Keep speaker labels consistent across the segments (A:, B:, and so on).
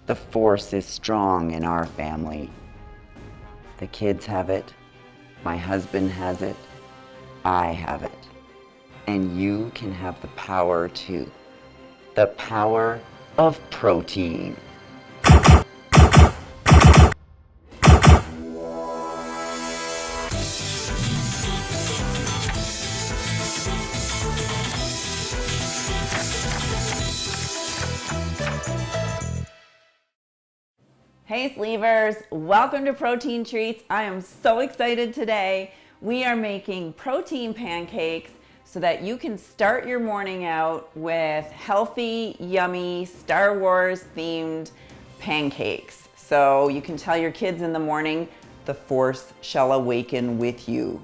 A: The force is strong in our family. The kids have it, my husband has it, I have it. And you can have the power too. The power of protein.
B: Hey Sleevers, welcome to Protein Treats. I am so excited today. We are making protein pancakes so that you can start your morning out with healthy, yummy, Star Wars themed pancakes. So you can tell your kids in the morning, the force shall awaken with you.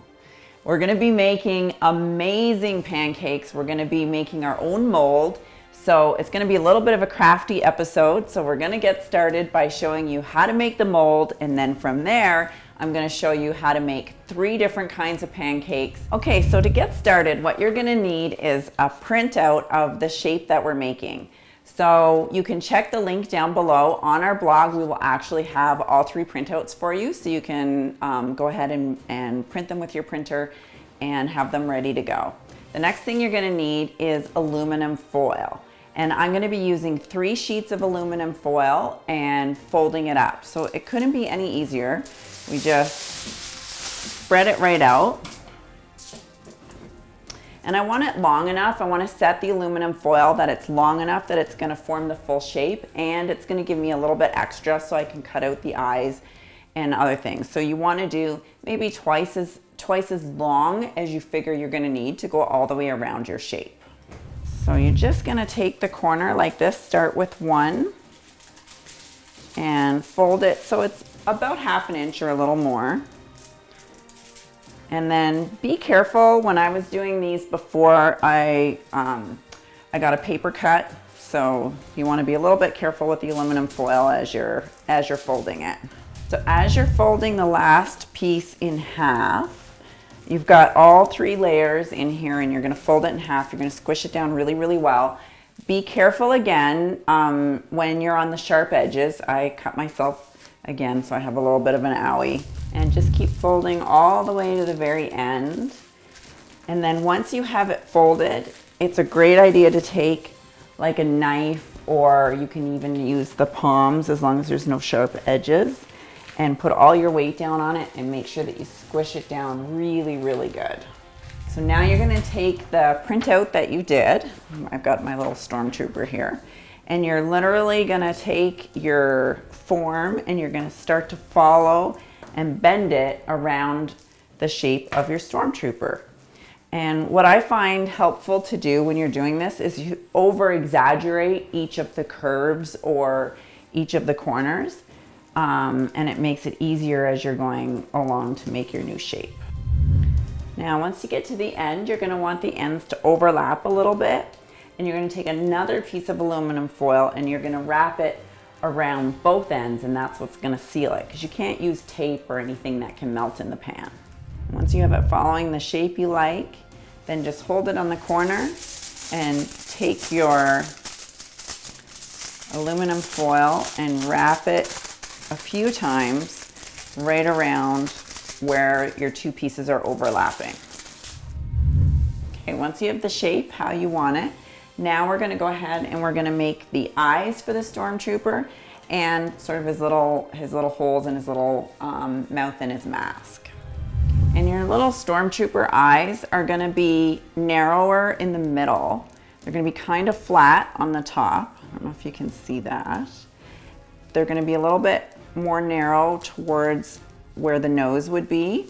B: We're gonna be making amazing pancakes. We're gonna be making our own mold. So it's gonna be a little bit of a crafty episode. So we're gonna get started by showing you how to make the mold. And then from there, I'm gonna show you how to make 3 different kinds of pancakes. Okay, so to get started, what you're gonna need is a printout of the shape that we're making. So you can check the link down below. On our blog, we will actually have all 3 printouts for you. So you can go ahead and print them with your printer and have them ready to go. The next thing you're gonna need is aluminum foil. And I'm gonna be using 3 sheets of aluminum foil and folding it up. So it couldn't be any easier. We just spread it right out. And I want it long enough. I wanna set the aluminum foil that it's long enough that it's gonna form the full shape, and it's gonna give me a little bit extra so I can cut out the eyes and other things. So you wanna do maybe twice as long as you figure you're gonna need to go all the way around your shape. So you're just gonna take the corner like this, start with 1 and fold it so it's about 1/2 inch or a little more. And then be careful. When I was doing these before, I got a paper cut. So you wanna be a little bit careful with the aluminum foil as you're folding it. So as you're folding the last piece in half, you've got all 3 layers in here, and you're gonna fold it in half. You're gonna squish it down really, really well. Be careful again when you're on the sharp edges. I cut myself again, so I have a little bit of an owie. And just keep folding all the way to the very end. And then once you have it folded, it's a great idea to take like a knife, or you can even use the palms as long as there's no sharp edges, and put all your weight down on it and make sure that you squish it down really, really good. So now you're gonna take the printout that you did. I've got my little stormtrooper here. And you're literally gonna take your form and you're gonna start to follow and bend it around the shape of your stormtrooper. And what I find helpful to do when you're doing this is you over exaggerate each of the curves or each of the corners. And it makes it easier as you're going along to make your new shape. Now, once you get to the end, you're gonna want the ends to overlap a little bit, and you're gonna take another piece of aluminum foil and you're gonna wrap it around both ends, and that's what's gonna seal it, because you can't use tape or anything that can melt in the pan. Once you have it following the shape you like, then just hold it on the corner and take your aluminum foil and wrap it a few times right around where your 2 pieces are overlapping. Okay, once you have the shape how you want it, now we're gonna go ahead and we're gonna make the eyes for the stormtrooper and sort of his little holes in his little mouth and his mask. And your little stormtrooper eyes are gonna be narrower in the middle. They're gonna be kind of flat on the top. I don't know if you can see that. They're gonna be a little bit more narrow towards where the nose would be,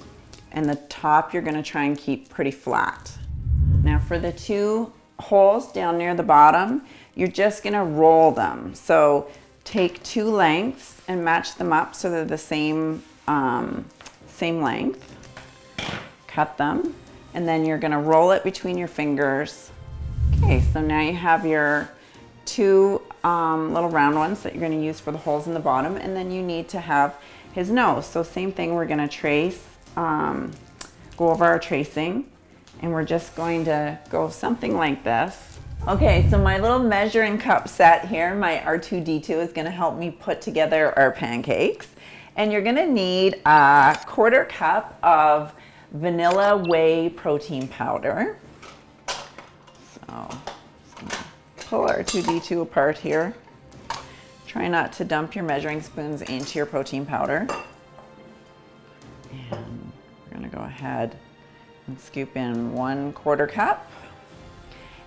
B: and the top you're gonna try and keep pretty flat. Now for the 2 holes down near the bottom, you're just gonna roll them. So take 2 lengths and match them up so they're the same length. Cut them, and then you're gonna roll it between your fingers. Okay, so now you have your 2 little round ones that you're going to use for the holes in the bottom, and then you need to have his nose. So same thing, we're going to trace, go over our tracing, and we're just going to go something like this Okay, so my little measuring cup set here, my R2D2, is going to help me put together our pancakes. And you're going to need a 1/4 cup of vanilla whey protein powder. So just going to pull our R2D2 apart here. Try not to dump your measuring spoons into your protein powder. And we're going to go ahead and scoop in 1/4 cup.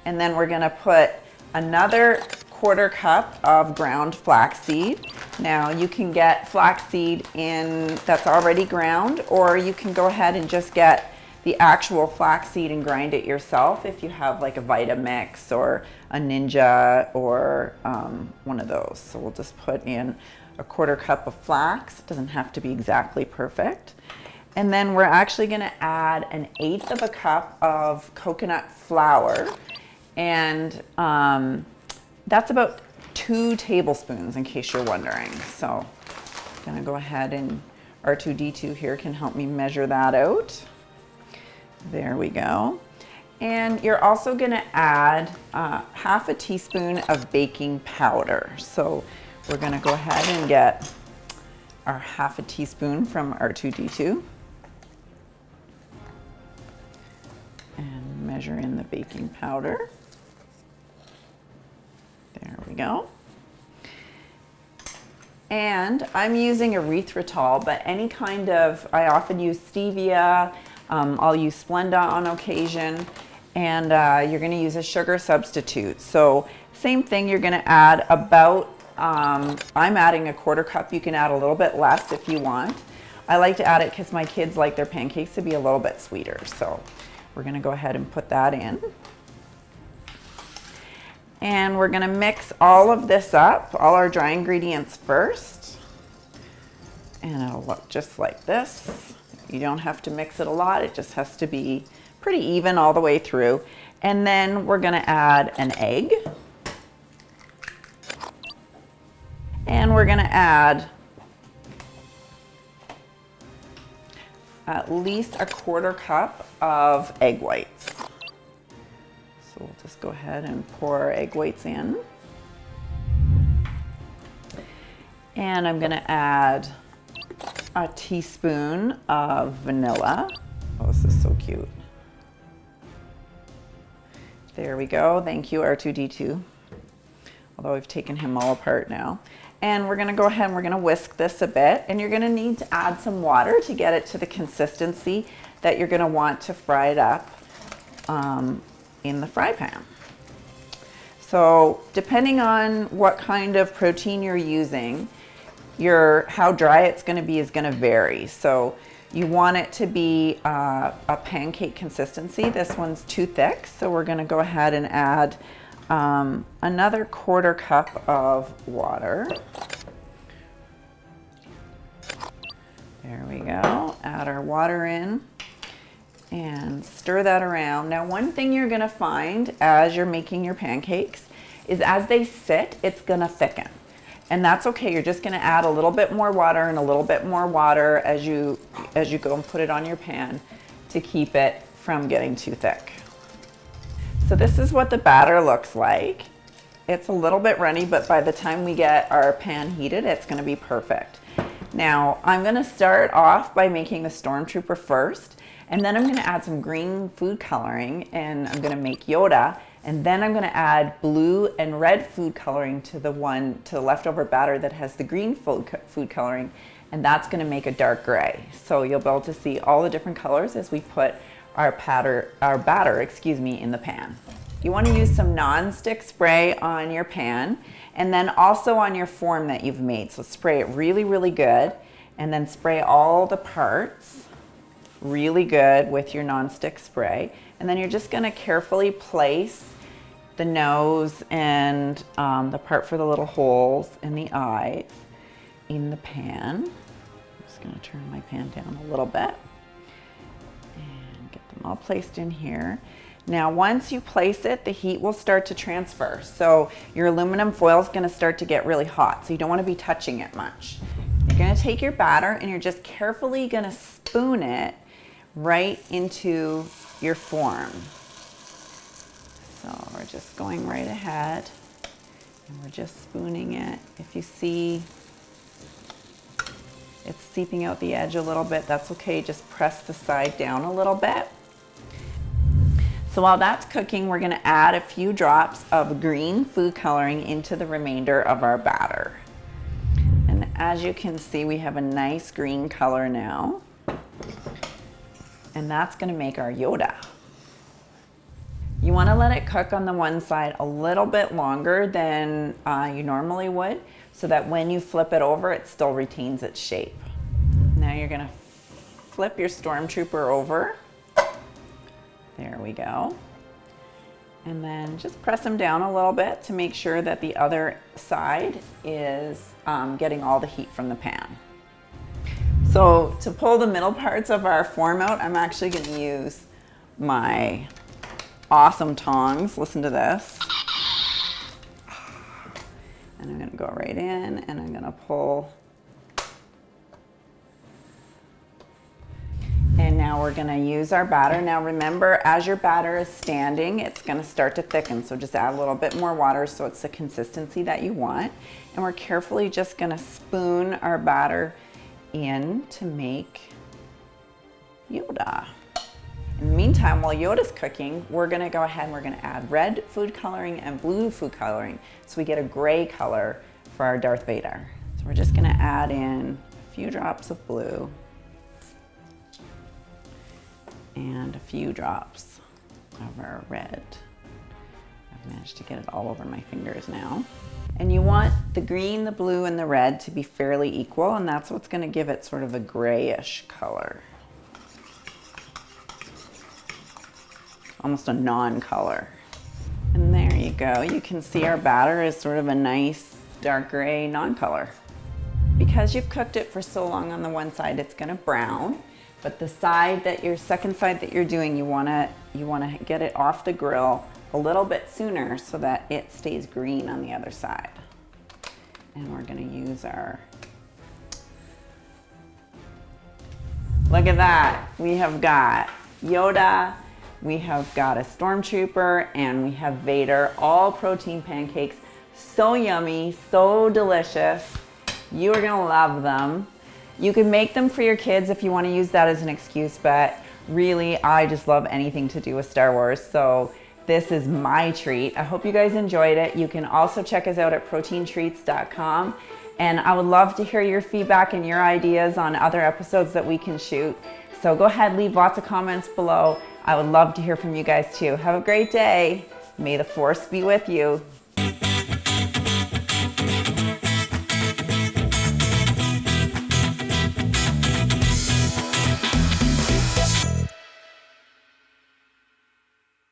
B: And then we're gonna put another 1/4 cup of ground flaxseed. Now you can get flaxseed that's already ground, or you can go ahead and just get the actual flaxseed and grind it yourself if you have like a Vitamix or a Ninja or one of those. So we'll just put in a 1/4 cup of flax. It doesn't have to be exactly perfect. And then we're actually gonna add 1/8 of a cup of coconut flour. And that's about 2 tablespoons in case you're wondering. So I'm gonna go ahead and R2D2 here can help me measure that out. There we go. And you're also gonna add 1/2 teaspoon of baking powder. So we're gonna go ahead and get our 1/2 teaspoon from R2D2. And measure in the baking powder. There we go. And I'm using erythritol, but any kind of, I often use stevia, I'll use Splenda on occasion, and you're gonna use a sugar substitute. So same thing, you're gonna add about, I'm adding a 1/4 cup, you can add a little bit less if you want. I like to add it because my kids like their pancakes to be a little bit sweeter. So we're gonna go ahead and put that in. And we're gonna mix all of this up, all our dry ingredients first. And it'll look just like this. You don't have to mix it a lot, it just has to be pretty even all the way through. And then we're gonna add an egg. And we're gonna add at least a 1/4 cup of egg whites. So we'll just go ahead and pour our egg whites in. And I'm gonna add a teaspoon of vanilla. Oh, this is so cute. There we go, thank you R2D2. Although we've taken him all apart now. And we're gonna go ahead and we're gonna whisk this a bit, and you're gonna need to add some water to get it to the consistency that you're gonna want to fry it up in the fry pan. So depending on what kind of protein you're using, how dry it's gonna be is gonna vary. So you want it to be a pancake consistency. This one's too thick, so we're gonna go ahead and add another 1/4 cup of water. There we go, add our water in and stir that around. Now, one thing you're gonna find as you're making your pancakes is as they sit, it's gonna thicken. And that's okay, you're just gonna add a little bit more water and a little bit more water as you go and put it on your pan to keep it from getting too thick. So this is what the batter looks like. It's a little bit runny, but by the time we get our pan heated, it's gonna be perfect. Now, I'm gonna start off by making the Stormtrooper first, and then I'm gonna add some green food coloring, and I'm gonna make Yoda, and then I'm gonna add blue and red food coloring to the leftover batter that has the green food coloring, and that's gonna make a dark gray. So you'll be able to see all the different colors as we put our batter, in the pan. You want to use some non-stick spray on your pan and then also on your form that you've made. So spray it really, really good, and then spray all the parts really good with your non-stick spray. And then you're just going to carefully place the nose and the part for the little holes in the eyes in the pan. I'm just going to turn my pan down a little bit and get them all placed in here. Now, once you place it, the heat will start to transfer. So your aluminum foil is gonna start to get really hot, so you don't wanna be touching it much. You're gonna take your batter and you're just carefully gonna spoon it right into your form. So we're just going right ahead and we're just spooning it. If you see it's seeping out the edge a little bit, that's okay. Just press the side down a little bit. So while that's cooking, we're gonna add a few drops of green food coloring into the remainder of our batter. And as you can see, we have a nice green color now. And that's gonna make our Yoda. You wanna let it cook on the one side a little bit longer than you normally would, so that when you flip it over, it still retains its shape. Now you're gonna flip your Stormtrooper over. There we go. And then just press them down a little bit to make sure that the other side is getting all the heat from the pan. So to pull the middle parts of our form out, I'm actually gonna use my awesome tongs. Listen to this. And I'm gonna go right in and I'm gonna pull. And now we're gonna use our batter. Now remember, as your batter is standing, it's gonna start to thicken. So just add a little bit more water so it's the consistency that you want. And we're carefully just gonna spoon our batter in to make Yoda. In the meantime, while Yoda's cooking, we're gonna go ahead and we're gonna add red food coloring and blue food coloring so we get a gray color for our Darth Vader. So we're just gonna add in a few drops of blue and a few drops of our red. I've managed to get it all over my fingers now. And you want the green, the blue, and the red to be fairly equal, and that's what's gonna give it sort of a grayish color. Almost a non-color. And there you go. You can see our batter is sort of a nice dark gray non-color. Because you've cooked it for so long on the one side, it's gonna brown. But the side that your second side that you're doing, you wanna get it off the grill a little bit sooner so that it stays green on the other side. And we're gonna use our, look at that. We have got Yoda, we have got a Stormtrooper, and we have Vader, all protein pancakes. So yummy, so delicious. You are gonna love them. You can make them for your kids if you want to use that as an excuse, but really, I just love anything to do with Star Wars, so this is my treat. I hope you guys enjoyed it. You can also check us out at proteintreats.com, and I would love to hear your feedback and your ideas on other episodes that we can shoot. So go ahead, leave lots of comments below. I would love to hear from you guys too. Have a great day. May the Force be with you.